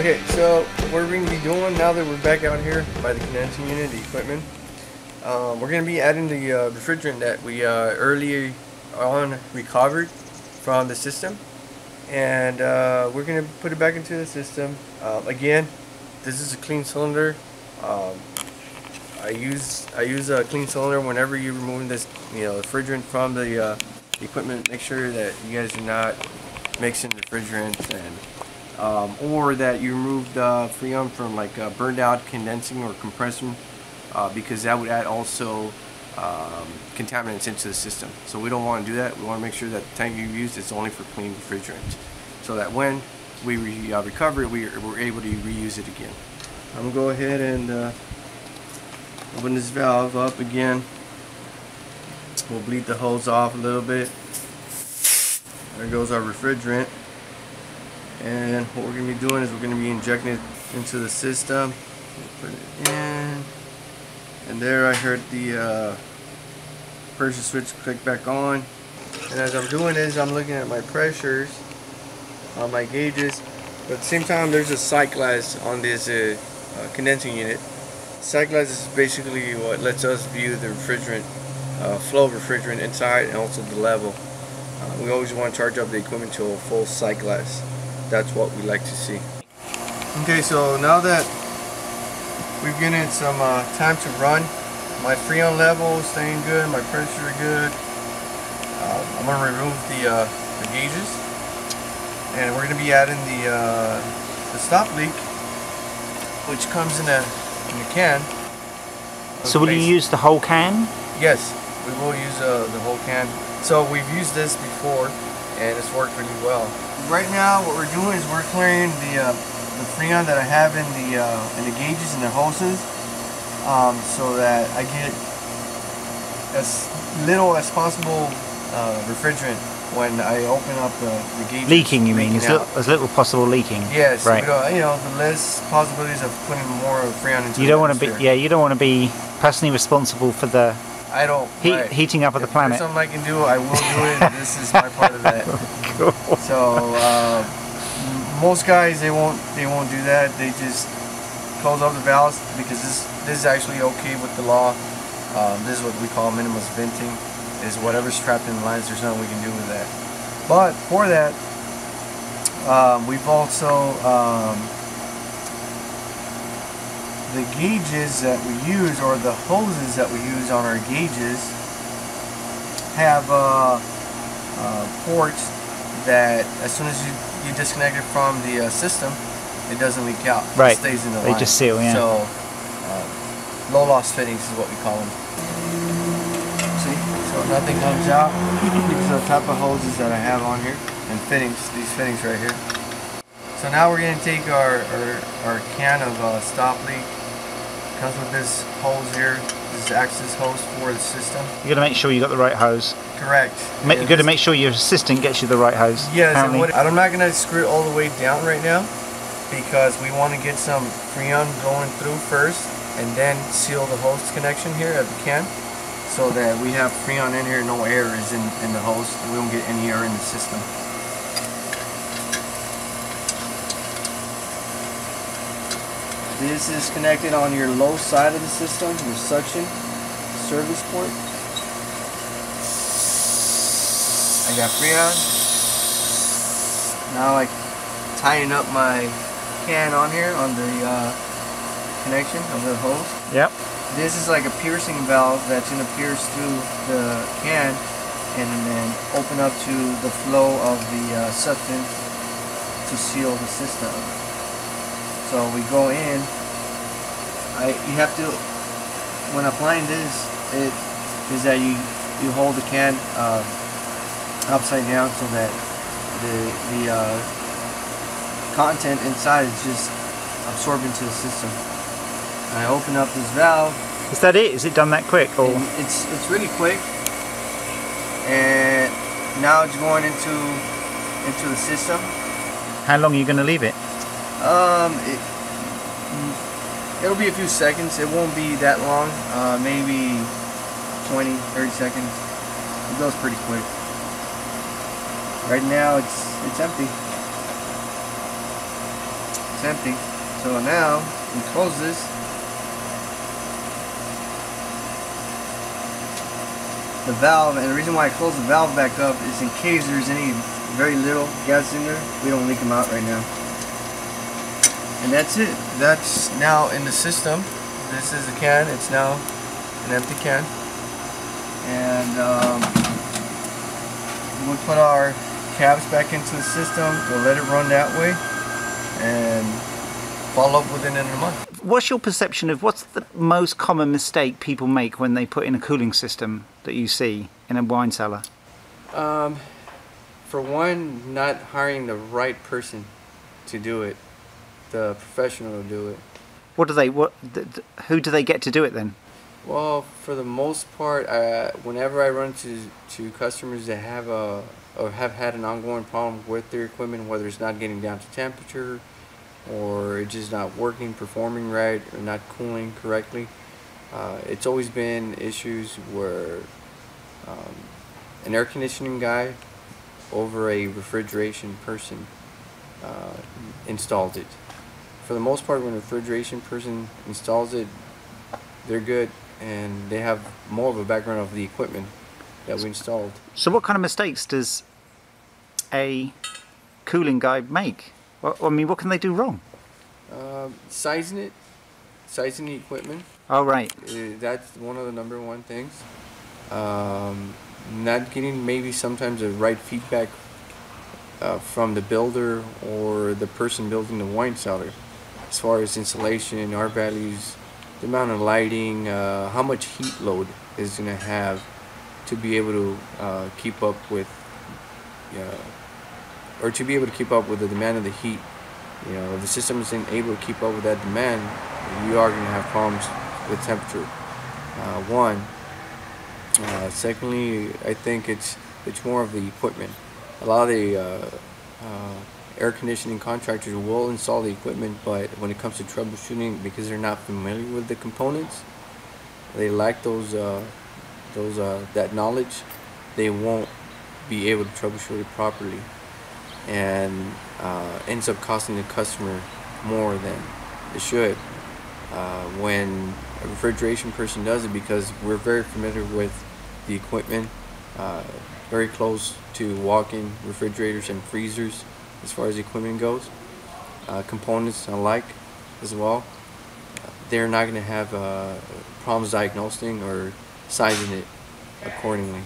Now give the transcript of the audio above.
Okay, so what we're going to be doing now that we're back out here by the condensing unit, the equipment, we're going to be adding the refrigerant that we earlier on recovered from the system, and we're going to put it back into the system. Again, this is a clean cylinder. I use a clean cylinder whenever you're removing this, refrigerant from the equipment. Make sure that you guys are not mixing refrigerants and or that you removed Freon from like burned out condensing or compressing, because that would add also contaminants into the system. So we don't want to do that. We want to make sure that the tank you use is only for clean refrigerant, so that when we recover it, we're able to reuse it again. I'm going to go ahead and open this valve up again. We'll bleed the hose off a little bit. There goes our refrigerant. And what we're going to be doing is we're going to be injecting it into the system. We'll put it in. And there I heard the pressure switch click back on. And as I'm doing this, I'm looking at my pressures on my gauges. But at the same time, there's a sight glass on this condensing unit. Sight glass is basically what lets us view the refrigerant, flow of refrigerant inside, and also the level. We always want to charge up the equipment to a full sight glass. That's what we like to see. Okay, so now that we've given it some time to run, my Freon level is staying good, my pressure is good. I'm going to remove the gauges, and we're going to be adding the stop leak, which comes in a can. So will you use the whole can? Yes, we will use the whole can. So we've used this before, and it's worked really well. Right now, what we're doing is we're clearing the Freon that I have in the gauges and the hoses, so that I get as little as possible refrigerant when I open up the gauges. Leaking, you mean? As little possible leaking. Yes. Right. The less possibilities of putting more Freon into. You don't want to be. Yeah, you don't want to be personally responsible for the heating up of the planet. If there's something I can do, I will do it. This is my part of that. Cool. So most guys they won't do that. They just close up the valves, because this is actually okay with the law. This is what we call minimalist venting. Is whatever's trapped in the lines. There's nothing we can do with that. But for that, we've also the gauges that we use, or the hoses that we use on our gauges, have ports that as soon as you disconnect it from the system, it doesn't leak out. Right. It stays in the line. They just seal, yeah. So low loss fittings is what we call them. See? So nothing comes out because of the type of hoses that I have on here, and fittings, these fittings right here. So now we're going to take our can of stop leak. Comes with this hose here. This access hose for the system. You got to make sure you got the right hose. Correct. You got to make sure your assistant gets you the right hose. Yes. And I'm not going to screw it all the way down right now, because we want to get some Freon going through first, and then seal the hose connection here at the can, so that we have Freon in here, no air is in the hose. We don't get any air in the system. This is connected on your low side of the system, your suction service port. I got Freon. Now I tying up my can on here on the connection of the hose. Yep. This is like a piercing valve that's going to pierce through the can and then open up to the flow of the substance to seal the system. So we go in. You have to, when applying this, it is that you hold the can upside down, so that the content inside is just absorbed into the system. And I open up this valve. Is that it? Is it done that quick? Or it's really quick. And now it's going into the system. How long are you going to leave it? It'll be a few seconds. It won't be that long. Maybe 20, 30 seconds. It goes pretty quick. Right now it's empty. It's empty. So now we close this. The valve, and the reason why I close the valve back up is in case there's any very little gas in there, we don't leak them out right now. And that's it. That's now in the system. This is the can. It's now an empty can. And we'll put our cabs back into the system. We'll let it run that way and follow up within a month. What's your perception of what's the most common mistake people make when they put in a cooling system that you see in a wine cellar? For one, not hiring the right person to do it. The professional to do it. Who do they get to do it then? Well, for the most part, whenever I run to customers that have or have had an ongoing problem with their equipment, whether it's not getting down to temperature, or it's just not working, performing right, or not cooling correctly, it's always been issues where an air conditioning guy over a refrigeration person installed it. For the most part, when a refrigeration person installs it, they're good, and they have more of a background of the equipment that we installed. So what kind of mistakes does a cooling guy make? I mean, what can they do wrong? Sizing the equipment. Oh, right. That's one of the #1 things. Not getting maybe sometimes the right feedback from the builder or the person building the wine cellar, as far as insulation, R values, the amount of lighting, how much heat load is going to have to be able to keep up with, or to be able to keep up with the demand of the heat. You know, if the system isn't able to keep up with that demand, you are going to have problems with temperature. One. Secondly, I think it's more of the equipment. A lot of the air conditioning contractors will install the equipment, but when it comes to troubleshooting, because they're not familiar with the components, they lack that knowledge, they won't be able to troubleshoot it properly, and ends up costing the customer more than it should when a refrigeration person does it, because we're very familiar with the equipment, very close to walk-in refrigerators and freezers as far as equipment goes, components alike as well. They're not going to have problems diagnosing or sizing it accordingly.